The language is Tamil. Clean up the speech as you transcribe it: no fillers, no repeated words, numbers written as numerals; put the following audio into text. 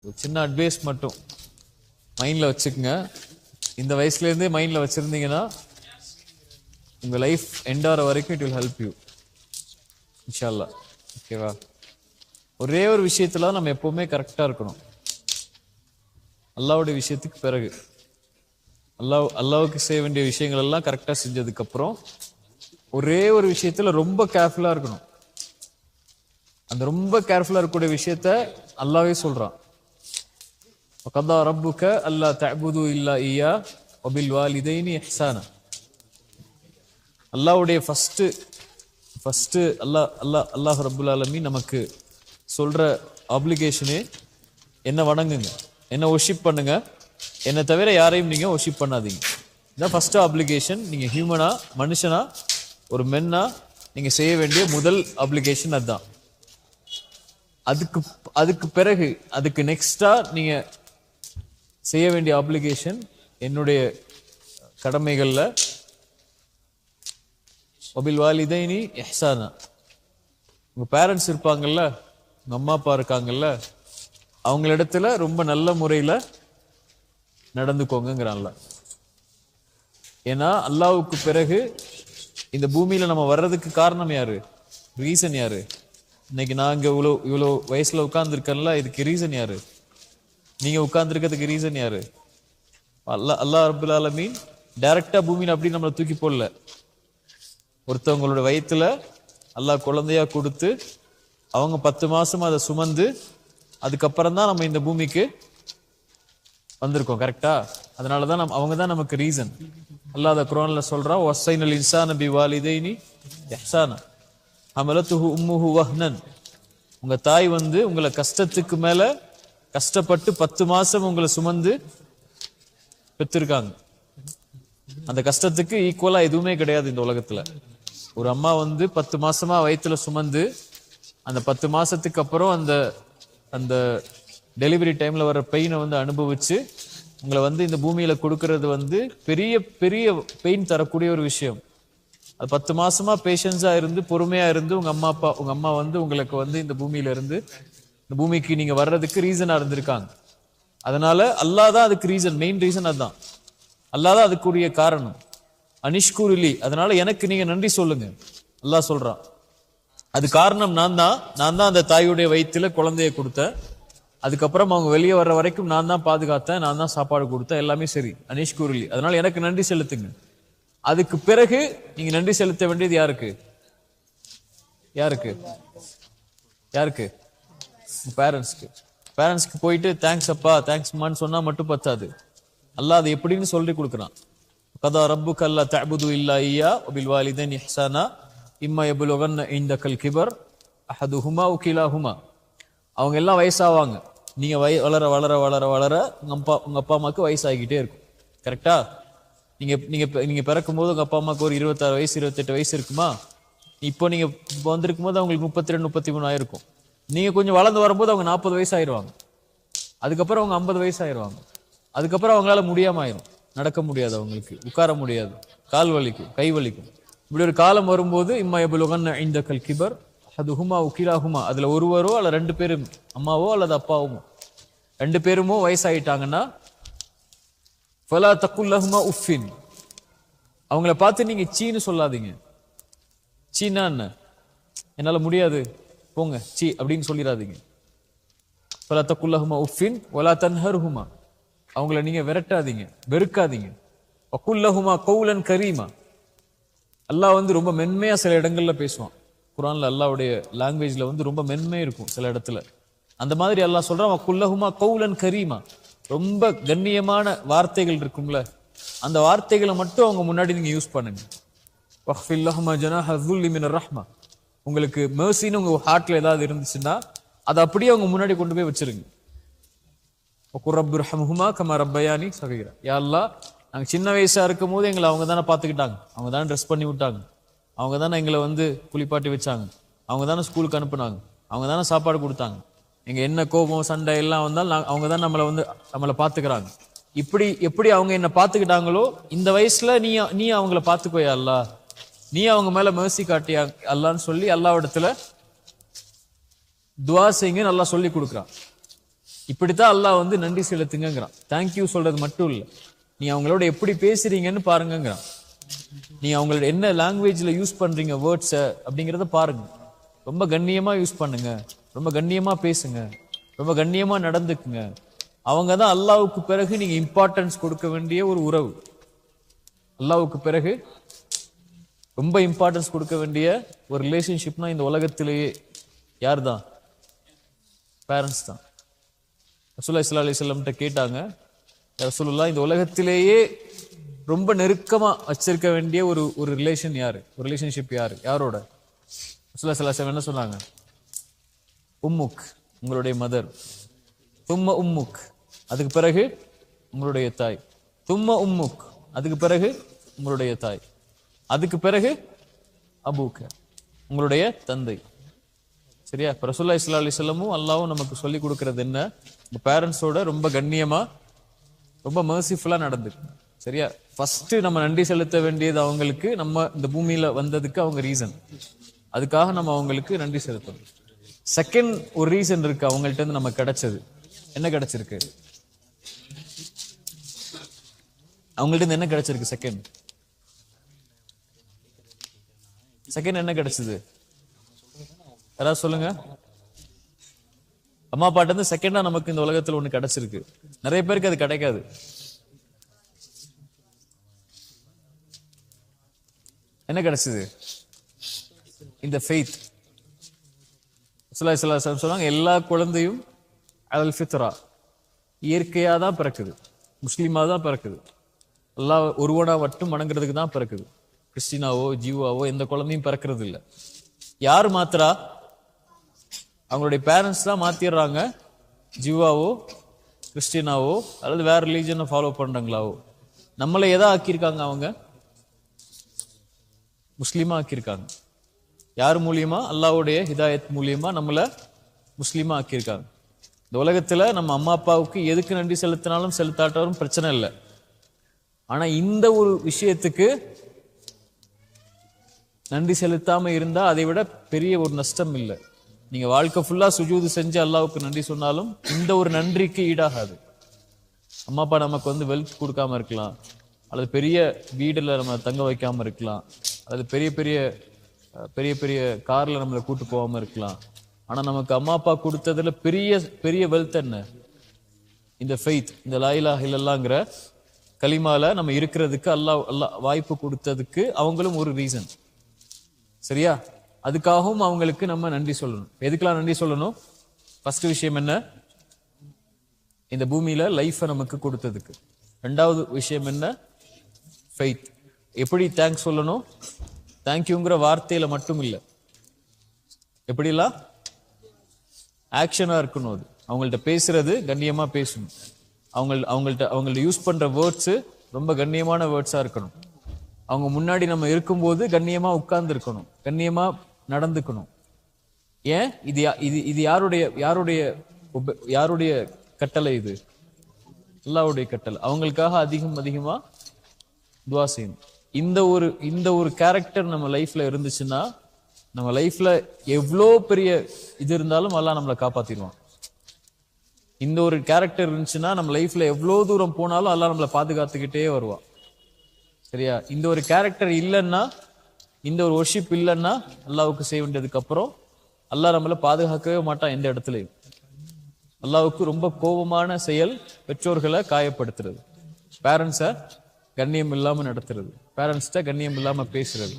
ஒரு சின்ன அட்வைஸ் மட்டும் மைண்டில் வச்சுக்கோங்க. இந்த வயசுலேருந்தே மைண்டில் வச்சுருந்தீங்கன்னா உங்கள் லைஃப் எண்டாகிற வரைக்கும் இட் வில் ஹெல்ப் யூ இன்ஷா அல்லாஹ். ஓகேவா? ஒரே ஒரு விஷயத்துல நம்ம எப்போவுமே கரெக்டாக இருக்கணும். அல்லாஹ்வுடைய விஷயத்துக்கு பிறகு அல்லாஹ்வுக்கு செய்ய வேண்டிய விஷயங்கள் எல்லாம் கரெக்டாக செஞ்சதுக்கப்புறம் ஒரே ஒரு விஷயத்துல ரொம்ப கேர்ஃபுல்லாக இருக்கணும். அந்த ரொம்ப கேர்ஃபுல்லாக இருக்கக்கூடிய விஷயத்த அல்லாஹ்வே சொல்கிறான். وَقَضَى رَبُّكَ أَلَّا تَعْبُدُوا إِلَّا إِيَّاهُ وَبِالْوَالِدَيْنِ إِحْسَانًا. அல்லாஹ்வுடைய ஃபர்ஸ்ட் அல்லாஹ் ரப்புல் ஆலமீன் நமக்கு சொல்ற ஆப்ளிகேஷனே என்ன வணங்குங்க, என்ன ஒர்ஷிப் பண்ணுங்க, என்னை தவிர யாரையும் நீங்க ஒர்ஷிப் பண்ணாதீங்க. இதான் ஃபர்ஸ்ட் ஆப்ளிகேஷன். நீங்க ஹியூமனா, மனுஷனா, ஒரு மென்னா நீங்க செய்ய வேண்டிய முதல் ஆப்ளிகேஷன் அதுதான். அதுக்கு பிறகு அதுக்கு நெக்ஸ்டா நீங்க செய்ய வேண்டிய ஆப்ளிகேஷன் என்னுடைய கடமைகள்ல வபில் வாலிதைனி இஹ்சானா. உங்க பேரண்ட்ஸ் இருப்பாங்கல்ல, உங்க அம்மா அப்பா இருக்காங்கல்ல, அவங்களிடத்துல ரொம்ப நல்ல முறையில நடந்துக்கோங்கிறான்ல. ஏன்னா அல்லாஹ்வுக்கு பிறகு இந்த பூமியில நம்ம வர்றதுக்கு காரணம் யாரு? ரீசன் யாரு? இன்னைக்கு நான் இங்க இவ்வளோ வயசுல உட்கார்ந்துருக்கேன்ல, இதுக்கு ரீசன் யாரு? நீங்க உட்கார்ந்துருக்கிறதுக்கு ரீசன் யாரு? அல்லாஹ் ரப்புல் ஆலமீன் டைரக்டா பூமியில அப்படி நம்மளை தூக்கி போடல. ஒருத்தவங்களோட வயிற்றுல அல்லாஹ் குழந்தையா கொடுத்து அவங்க 10 மாசமா அதை சுமந்து அதுக்கப்புறம் தான் நம்ம இந்த பூமிக்கு வந்திருக்கோம். கரெக்டா? அதனாலதான் அவங்க தான் நமக்கு ரீசன். அல்லாஹ் அதை குர்ஆன்ல சொல்றான், வஸ்ஸைனல் இன்சான பிவாலிதைனி இஹ்சானா ஹமலத்துஹு உம்முஹு வஹ்னன். உங்க தாய் உங்களை கஷ்டத்துக்கு மேல கஷ்டப்பட்டு 10 மாசம் உங்களை சுமந்து பெற்றிருக்காங்க. அந்த கஷ்டத்துக்கு ஈக்குவலா எதுவுமே கிடையாது இந்த உலகத்துல. ஒரு அம்மா 10 மாசமா வயிற்றுல சுமந்து அந்த 10 மாசத்துக்கு அப்புறம் அந்த டெலிவரி டைம்ல வர பெயினை அனுபவிச்சு உங்களை இந்த பூமியில கொடுக்கறது பெரிய பெரிய பெயின் தரக்கூடிய ஒரு விஷயம். அது 10 மாசமா பேஷன்ஸா இருந்து பொறுமையா இருந்து உங்க அம்மா உங்களுக்கு இந்த பூமியில இருந்து இந்த பூமிக்கு நீங்க வர்றதுக்கு ரீசனா இருந்திருக்காங்க. அதனால அல்லாஹ் தான் அதுக்கு ரீசன், மெயின் ரீசன் அதுதான். அல்லாஹ் தான் அதுக்குரிய காரணம். அனிஷ்குருலி, அதனால எனக்கு நீங்க நன்றி சொல்லுங்க. அல்லாஹ் சொல்றான், அது காரணம் நான் தான் அந்த தாயுடைய வயிற்றுல குழந்தைய கொடுத்தேன். அதுக்கப்புறம் அவங்க வெளியே வர்ற வரைக்கும் நான் தான் பாதுகாத்தேன், நான் தான் சாப்பாடு கொடுத்தேன், எல்லாமே சரி. அனிஷ்குருலி, அதனால எனக்கு நன்றி செலுத்துங்க. அதுக்கு பிறகு நீங்க நன்றி செலுத்த வேண்டியது யாருக்கு? யாருக்கு? யாருக்கு? பேரண்ட்ஸ்க்கு போயிட்டு தேங்க்ஸ் அப்பா, தேங்க்ஸ் அம்மான்னு சொன்னா மட்டும் பத்தாது. அல்லாஹ் அது எப்படின்னு சொல்லி கொடுக்குறான். கதா ரப்புக அல்லா தஅபுது இல்லா இய்யா வபில் வாலிதைனி இஹ்சானா இம்மா யபுலுகன்ன இன்தகல் கிபர் அஹதுஹுமா வ கிலாஹுமா. அவங்க எல்லாம் வயசாவாங்க. நீங்க வளர வளர வளர வளர உங்க அப்பா அம்மாவுக்கு வயசாகிக்கிட்டே இருக்கும். கரெக்டா? நீங்க பிறக்கும் போது உங்க அப்பா அம்மாவுக்கு ஒரு 26 வயசு 28 வயசு இருக்குமா? இப்போ நீங்க வந்திருக்கும் போது அவங்களுக்கு 32 33 ஆயிருக்கும். நீங்க கொஞ்சம் வளர்ந்து வரும்போது அவங்க 40 வயசு ஆயிடுவாங்க. அதுக்கப்புறம் அவங்க 50 வயசு ஆயிடுவாங்க. அதுக்கப்புறம் அவங்களால முடியாம ஆயிரும். நடக்க முடியாது, அவங்களுக்கு உட்கார முடியாது, கால் வலிக்கும், கை வலிக்கும். இப்படி ஒரு காலம் வரும்போது இம்மா யபுலுகன்ன இன்தகல் கிபர் அஹதுஹுமா வ கிலாஹுமா, அதுல ஒருவரோ அல்ல 2 பேரும், அம்மாவோ அல்லது அப்பாவோ 2 பேருமோ வயசாயிட்டாங்கன்னா ஃபலா தக்குல் லஹுமா உஃபின், அவங்கள பார்த்து நீங்க சீன்னு சொல்லாதீங்க. சீனா என்ன? என்னால முடியாது போங்க சீ அப்படின்னு சொல்லிடாதீங்க. ஃபலா தக்குல் லஹுமா உஃபின் வலா தன்ஹர்ஹுமா, அவங்கள நீங்க விரட்டாதீங்க, வெறுக்காதீங்க. வகுல் லஹுமா கௌலன் கரீமா, அல்லாஹ் ரொம்ப மென்மையா சில இடங்கள்ல பேசுவான். குர்ஆன்ல அல்லாஹ்வுடைய லாங்குவேஜ்ல ரொம்ப மென்மை இருக்கும் சில இடத்துல. அந்த மாதிரி அல்லாஹ் சொல்றான், வகுல் லஹுமா கௌலன் கரீமா, ரொம்ப கண்ணியமான வார்த்தைகள் இருக்கும்ல, அந்த வார்த்தைகளை மட்டும் அவங்க முன்னாடி நீங்க யூஸ் பண்ணுங்க. வக்ஃபில் லஹுமா ஜனாஹ ذுல்லி மினர் ரஹ்மா, உங்களுக்கு மெர்சின்னு உங்க ஹார்ட்ல ஏதாவது இருந்துச்சுன்னா அதை அப்படியே அவங்க முன்னாடி கொண்டு போய் வச்சிருங்க. ரப்புர்ஹம்ஹுமா கமா ரப்பயானி ஸகீரா, யா அல்லாஹ் நாங்கள் சின்ன வயசா இருக்கும் போது எங்களை அவங்க தானே பார்த்துக்கிட்டாங்க, அவங்க தானே ட்ரெஸ் பண்ணி விட்டாங்க, அவங்க தானே எங்களை குளிப்பாட்டி வச்சாங்க, அவங்க தானே ஸ்கூலுக்கு அனுப்புனாங்க, அவங்க தானே சாப்பாடு கொடுத்தாங்க, எங்க என்ன கோபம் சண்டை எல்லாம் வந்தாலும் அவங்க தான் நம்மளை பார்த்துக்கிறாங்க. இப்படி எப்படி அவங்க என்ன பார்த்துக்கிட்டாங்களோ இந்த வயசுல நீ அவங்கள பார்த்துக்கோயா அல்லாஹ், நீ அவங்க மேல மெர்சி காட்டியா அல்லான்னு சொல்லி அல்லாஹ்விடத்துல துஆ செய்யுங்க, நல்லா சொல்லி கொடுக்குறான். இப்படித்தான் அல்லாஹ் வந்து நன்றி செலுத்துங்கிறான். தேங்க்யூ சொல்றது மட்டும் இல்ல, நீ அவங்களோட எப்படி பேசுறீங்கன்னு பாருங்கிறான். நீ அவங்களோட என்ன லாங்குவேஜ்ல யூஸ் பண்றீங்க வேர்ட்ஸ அப்படிங்கறத பாருங்க. ரொம்ப கண்ணியமா யூஸ் பண்ணுங்க, ரொம்ப கண்ணியமா பேசுங்க, ரொம்ப கண்ணியமா நடந்துக்குங்க. அவங்க தான் அல்லாஹ்வுக்கு பிறகு நீங்க இம்பார்ட்டன்ஸ் கொடுக்க வேண்டிய ஒரு உறவு. அல்லாஹ்வுக்கு பிறகு ரொம்ப இம்பார்ட்டன்ஸ் கொடுக்க வேண்டிய ஒரு ரிலேஷன்ஷிப்னா இந்த உலகத்திலேயே யார் தான்? பேரண்ட்ஸ் தான். ரசூலுல்லாஹி ஸல்லல்லாஹு அலைஹி வஸல்லம் கேட்டாங்க, ரசூலுல்லாஹ் இந்த உலகத்திலேயே ரொம்ப நெருக்கமா வச்சிருக்க வேண்டிய ஒரு ரிலேஷன் யாரு, ஒரு ரிலேஷன்ஷிப் யாரு, யாரோட? ரசூலுல்லாஹி ஸல்லல்லாஹு அலைஹி வஸல்லம் என்ன சொன்னாங்க? உம்முக், உங்களுடைய மதர். தும்ம உம்முக், அதுக்கு பிறகு உங்களுடைய தாய். தும்ம உம்முக், அதுக்கு பிறகு உங்களுடைய தாய். அதுக்கு பிறகு அபூக்க, உங்களுடைய தந்தை. சரியா? ரசூலுல்லாஹி ஸல்லல்லாஹு அலைஹி வஸல்லமும் அல்லாஹ்வும் நமக்கு சொல்லி கொடுக்கிறது என்ன? பேரண்ட்ஸோட ரொம்ப கண்ணியமா, ரொம்ப மர்சிஃபுல்லா நடந்துக்கணும். சரியா? ஃபர்ஸ்ட் நம்ம நன்றி செலுத்த வேண்டியது அவங்களுக்கு, நம்ம இந்த பூமியில வந்ததுக்கு அவங்க ரீசன். அதுக்காக நம்ம அவங்களுக்கு நன்றி செலுத்தணும். செகண்ட் ஒரு ரீசன் இருக்கு அவங்கள்ட்ட இருந்து நம்ம கிடைச்சது. என்ன கிடைச்சிருக்கு? அவங்கள்ட்ட இருந்து என்ன கிடைச்சிருக்கு? செகண்ட் என்ன கிடைச்சது? யாராவது சொல்லுங்க. அம்மா அப்பாட்ட இருந்து செகண்டா நமக்கு இந்த உலகத்துல ஒண்ணு கிடைச்சிருக்கு. நிறைய பேருக்கு அது கிடைக்காது. என்ன கிடைச்சது? இந்த ஃபெய்த். ரசூலுல்லாஹி ஸல்லல்லாஹு அலைஹி வஸல்லம் சொன்னாங்க, எல்லா குழந்தையும் அல் ஃபித்ரா, இயற்கையா தான் பிறக்குது, முஸ்லீமா தான் பிறக்குது. அல்லாஹ் ஒருவனா மட்டும் வணங்குறதுக்கு தான் பிறக்குது. கிறிஸ்டினாவோ ஜீவாவோ எந்த குழந்தையும் பிறக்கிறது இல்லை. யார் மாத்திரா? அவங்களுடைய பேரண்ட்ஸ் தான் மாத்திடுறாங்க. ஜீவாவோ கிறிஸ்டினாவோ அல்லது வேற ரிலீஜனை ஃபாலோ பண்றாங்களாவோ. நம்மளை எதா ஆக்கியிருக்காங்க? அவங்க முஸ்லீமா ஆக்கியிருக்காங்க. யார் மூலியமா? அல்லாஹ்வுடைய ஹிதாயத் மூலியமா நம்மள முஸ்லீமா ஆக்கியிருக்காங்க. இந்த உலகத்துல நம்ம அம்மா அப்பாவுக்கு எதுக்கு நன்றி செலுத்தினாலும் செலுத்தாட்டாலும் பிரச்சனை இல்லை. ஆனா இந்த ஒரு விஷயத்துக்கு நன்றி செலுத்தாம இருந்தா அதை விட பெரிய ஒரு நஷ்டம் இல்லை. நீங்க வாழ்க்கை ஃபுல்லா சுஜூது செஞ்சு அல்லாஹ்வுக்கு நன்றி சொன்னாலும் இந்த ஒரு நன்றிக்கு ஈடாகாது. அம்மா அப்பா நமக்கு வந்து வெல்த் கொடுக்காம இருக்கலாம், அல்லது பெரிய வீடுல நம்ம தங்க வைக்காம இருக்கலாம், அல்லது பெரிய பெரிய பெரிய பெரிய கார்ல நம்மளை கூட்டு போகாம இருக்கலாம். ஆனா நமக்கு அம்மா அப்பா கொடுத்ததுல பெரிய பெரிய வெல்த் என்ன? இந்த ஃபெய்த், இந்த லா இலாஹ இல்லல்லாஹ்ங்கற கலிமால நம்ம இருக்கிறதுக்கு அல்லாஹ் வாய்ப்பு கொடுத்ததுக்கு அவங்களும் ஒரு ரீசன். சரியா? அதுக்காகவும் அவங்களுக்கு நம்ம நன்றி சொல்லணும். எதுக்கெல்லாம் நன்றி சொல்லணும்? ஃபர்ஸ்ட் விஷயம் என்ன? இந்த பூமியில லைஃபை நமக்கு கொடுத்ததுக்கு. ரெண்டாவது விஷயம் என்ன? ஃபெய்த். எப்படி தேங்க்ஸ் சொல்லணும்? தேங்க்யூங்கிற வார்த்தையில மட்டும் இல்லை, எப்படிலாம் ஆக்ஷனா இருக்கணும். அது அவங்கள்ட்ட பேசுறது கண்ணியமா பேசணும். அவங்கள்ட்ட யூஸ் பண்ற வேர்ட்ஸ் ரொம்ப கண்ணியமான வேர்ட்ஸா இருக்கணும். அவங்க முன்னாடி நம்ம இருக்கும்போது கண்ணியமா உட்கார்ந்து இருக்கணும், கண்ணியமா நடந்துக்கணும். ஏன்? இது யாருடைய கட்டளை? இது அல்லாஹ்வுடைய கட்டளை. அவங்களுக்காக அதிகமா துஆ செய்யணும். இந்த ஒரு கேரக்டர் நம்ம லைஃப்ல இருந்துச்சுன்னா, நம்ம லைஃப்ல எவ்வளோ பெரிய இது இருந்தாலும் அல்லாஹ் நம்மளை காப்பாத்திடுவான். இந்த ஒரு கேரக்டர் இருந்துச்சுன்னா நம்ம லைஃப்ல எவ்வளோ தூரம் போனாலும் அல்லாஹ் நம்மளை பாதுகாத்துக்கிட்டே வருவான். சரியா? இந்த ஒரு கேரக்டர் இல்லைன்னா, இந்த ஒரு வொர்ஷிப் இல்லைன்னா, அல்லாஹ்வுக்கு செய்ய வேண்டியதுக்கு அப்புறம் அல்லாஹ் நம்மளை பாதுகாக்கவே மாட்டான் எந்த இடத்துலையும். அல்லாஹ்வுக்கு ரொம்ப கோபமான செயல் பெற்றோர்களை காயப்படுத்துறது, பேரண்ட்ஸை கண்ணியம் இல்லாம நடத்துறது, பேரண்ட்ஸ்ட கண்ணியம் இல்லாம பேசுறது.